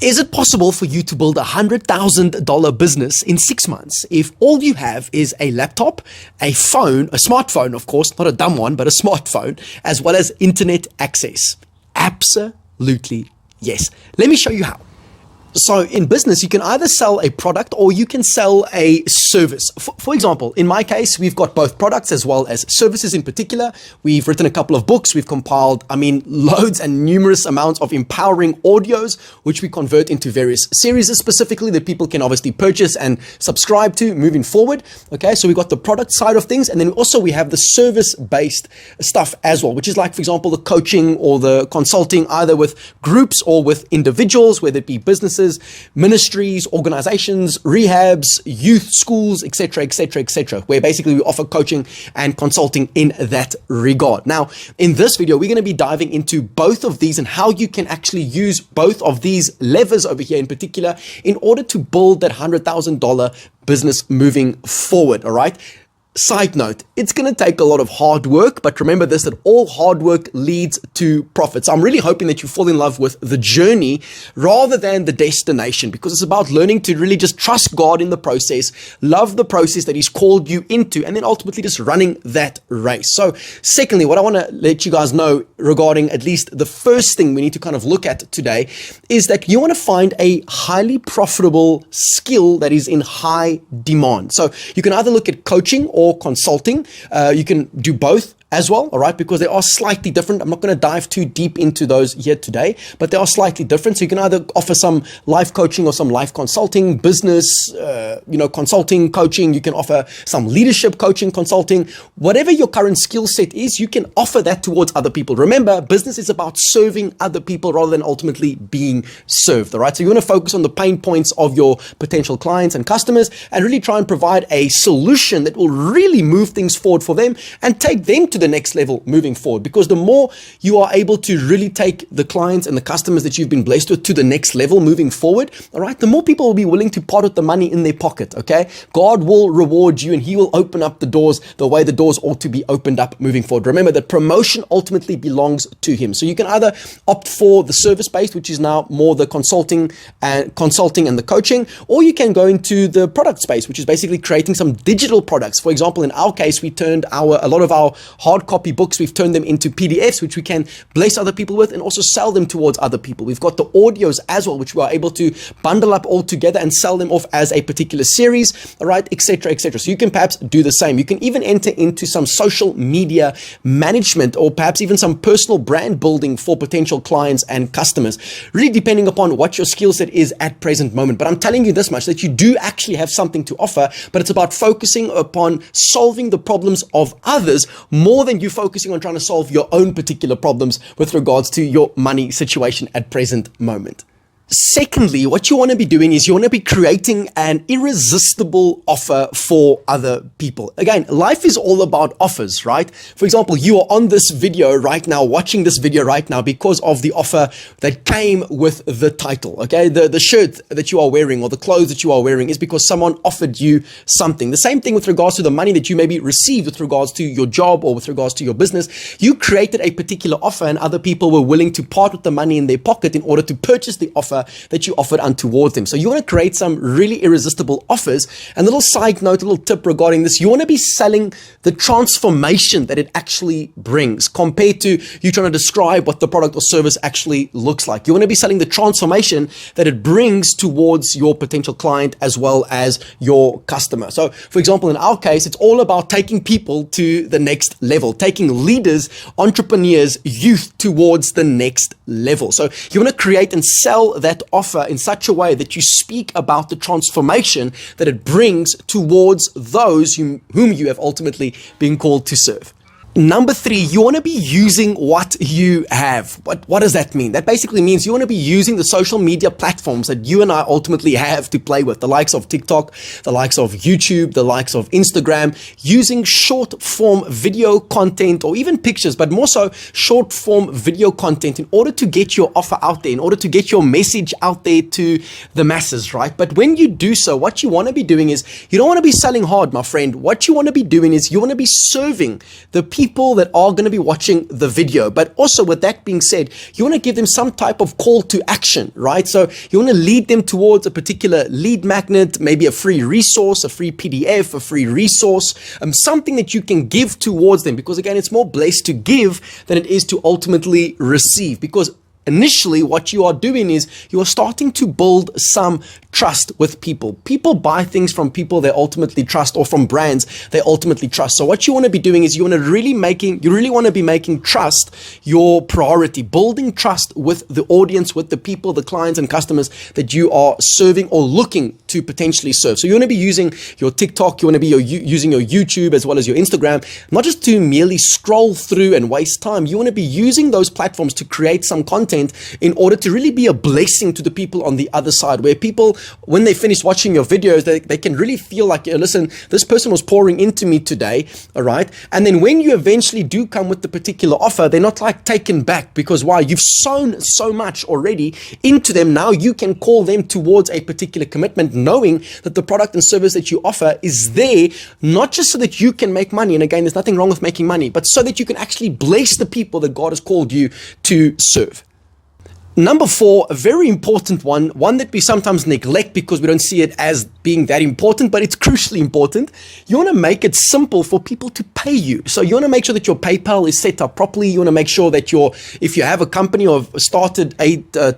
Is it possible for you to build a $100,000 business in 6 months if all you have is a laptop, a phone, a smartphone, of course, not a dumb one, but a smartphone, as well as internet access? Absolutely yes. Let me show you how. So in business, you can either sell a product or you can sell a service. For example, in my case, we've got both products as well as services in particular. We've written a couple of books. We've compiled, loads and numerous amounts of empowering audios, which we convert into various series specifically that people can obviously purchase and subscribe to moving forward. Okay, so we've got the product side of things. And then also we have the service-based stuff as well, which is like, for example, the coaching or the consulting, either with groups or with individuals, whether it be businesses, ministries, organizations, rehabs, youth schools, etc., where basically we offer coaching and consulting in that regard. Now, in this video, we're going to be diving into both of these and how you can actually use both of these levers over here in particular in order to build that $100,000 business moving forward. All right. Side note, it's going to take a lot of hard work, but remember this, that all hard work leads to profits. I'm really hoping that you fall in love with the journey rather than the destination, because it's about learning to really just trust God in the process, love the process that He's called you into, and then ultimately just running that race. So secondly, what I want to let you guys know regarding at least the first thing we need to kind of look at today is that you want to find a highly profitable skill that is in high demand. So you can either look at coaching or consulting. You can do both as well, all right, because they are slightly different. I'm not going to dive too deep into those here today, but they are slightly different. So you can either offer some life coaching or some life consulting, business, consulting, coaching. You can offer some leadership coaching, consulting, whatever your current skill set is, you can offer that towards other people. Remember, business is about serving other people rather than ultimately being served, all right? So you want to focus on the pain points of your potential clients and customers and really try and provide a solution that will really move things forward for them and take them to the next level moving forward. Because the more you are able to really take the clients and the customers that you've been blessed with to the next level moving forward, all right, the more people will be willing to part with the money in their pocket, okay? God will reward you and He will open up the doors the way the doors ought to be opened up moving forward. Remember that promotion ultimately belongs to Him. So you can either opt for the service-based, which is now more the consulting and the coaching, or you can go into the product space, which is basically creating some digital products. For example, in our case, we turned a lot of our hard copy books, we've turned them into PDFs, which we can bless other people with and also sell them towards other people. We've got the audios as well, which we are able to bundle up all together and sell them off as a particular series, all right, etc. So you can perhaps do the same. You can even enter into some social media management or perhaps even some personal brand building for potential clients and customers, really depending upon what your skill set is at present moment. But I'm telling you this much, that you do actually have something to offer, but it's about focusing upon solving the problems of others more than you focusing on trying to solve your own particular problems with regards to your money situation at present moment. Secondly, what you want to be doing is you want to be creating an irresistible offer for other people. Again, life is all about offers, right? For example, you are on this video right now, watching this video right now because of the offer that came with the title, okay? The shirt that you are wearing or the clothes that you are wearing is because someone offered you something. The same thing with regards to the money that you maybe received with regards to your job or with regards to your business. You created a particular offer and other people were willing to part with the money in their pocket in order to purchase the offer that you offered untowards them. So you want to create some really irresistible offers. And a little side note, a little tip regarding this, you want to be selling the transformation that it actually brings compared to you trying to describe what the product or service actually looks like. You want to be selling the transformation that it brings towards your potential client as well as your customer. So for example, in our case, it's all about taking people to the next level, taking leaders, entrepreneurs, youth towards the next level. So you want to create and sell that offer in such a way that you speak about the transformation that it brings towards those whom you have ultimately been called to serve. Number 3, you want to be using what you have. What does that mean? That basically means you want to be using the social media platforms that you and I ultimately have to play with, the likes of TikTok, the likes of YouTube, the likes of Instagram, using short form video content or even pictures, but more so short form video content in order to get your offer out there, in order to get your message out there to the masses, right? But when you do so, what you want to be doing is you don't want to be selling hard, my friend. What you want to be doing is you want to be serving the people people that are going to be watching the video. But also, with that being said, you want to give them some type of call to action, right? So you want to lead them towards a particular lead magnet, maybe a free resource, a free PDF, a free resource, something that you can give towards them. Because again, it's more blessed to give than it is to ultimately receive. Because initially, what you are doing is you are starting to build some trust with people. People buy things from people they ultimately trust, or from brands they ultimately trust. So what you want to be doing is you really want to be making trust your priority, building trust with the audience, with the people, the clients and customers that you are serving or looking to potentially serve. So you want to be using your TikTok, you want to be using your YouTube as well as your Instagram, not just to merely scroll through and waste time. You want to be using those platforms to create some content in order to really be a blessing to the people on the other side, where people, when they finish watching your videos, they can really feel like, listen, this person was pouring into me today, all right? And then when you eventually do come with the particular offer, they're not like taken back, because why? You've sown so much already into them. Now you can call them towards a particular commitment, knowing that the product and service that you offer is there, not just so that you can make money. And again, there's nothing wrong with making money, but so that you can actually bless the people that God has called you to serve. Number 4, a very important one that we sometimes neglect because we don't see it as being that important, but it's crucially important. You want to make it simple for people to pay you. So you want to make sure that your PayPal is set up properly. You want to make sure that if you have a company or started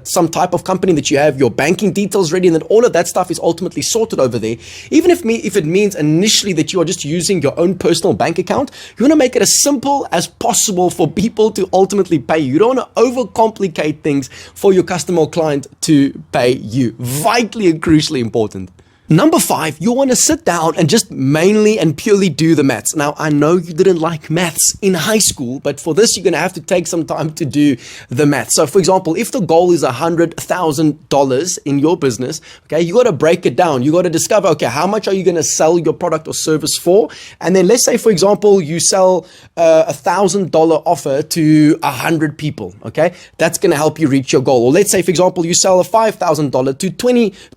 some type of company, that you have your banking details ready, and that all of that stuff is ultimately sorted over there. Even if it means initially that you are just using your own personal bank account, you want to make it as simple as possible for people to ultimately pay you. You don't want to overcomplicate things for your customer or client to pay you. Vitally and crucially important. Number 5, you want to sit down and just mainly and purely do the maths. Now, I know you didn't like maths in high school, but for this, you're going to have to take some time to do the maths. So, for example, if the goal is $100,000 in your business, okay, you got to break it down. You got to discover, okay, how much are you going to sell your product or service for? And then let's say, for example, you sell a $1,000 offer to 100 people, okay? That's going to help you reach your goal. Or let's say, for example, you sell a $5,000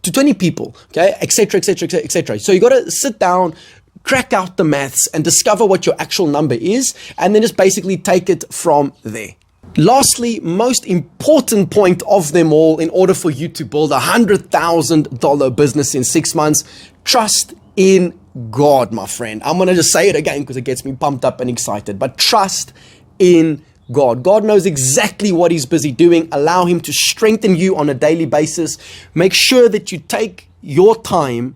to 20 people, okay? Etc., etc., etc. So you got to sit down, crack out the maths, and discover what your actual number is, and then just basically take it from there. Lastly, most important point of them all, in order for you to build a $100,000 business in 6 months, trust in God, my friend. I'm going to just say it again because it gets me pumped up and excited, but trust in God. God knows exactly what He's busy doing. Allow Him to strengthen you on a daily basis. Make sure that you take your time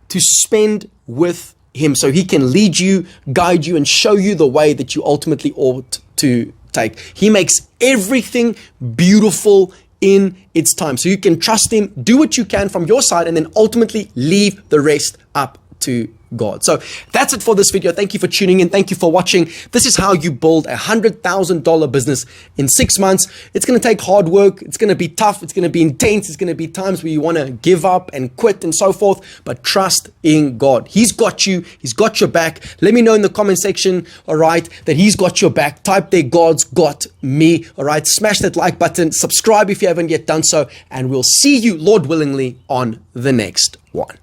to spend with Him so He can lead you, guide you, and show you the way that you ultimately ought to take. He makes everything beautiful in its time. So you can trust Him, do what you can from your side, and then ultimately leave the rest up to God. So that's it for this video. Thank you for tuning in. Thank you for watching. This is how you build a $100,000 business in 6 months. It's going to take hard work. It's going to be tough. It's going to be intense. It's going to be times where you want to give up and quit and so forth, but trust in God. He's got you. He's got your back. Let me know in the comment section, all right, that He's got your back. Type there, God's got me, all right? Smash that like button. Subscribe if you haven't yet done so, and we'll see you, Lord willingly, on the next one.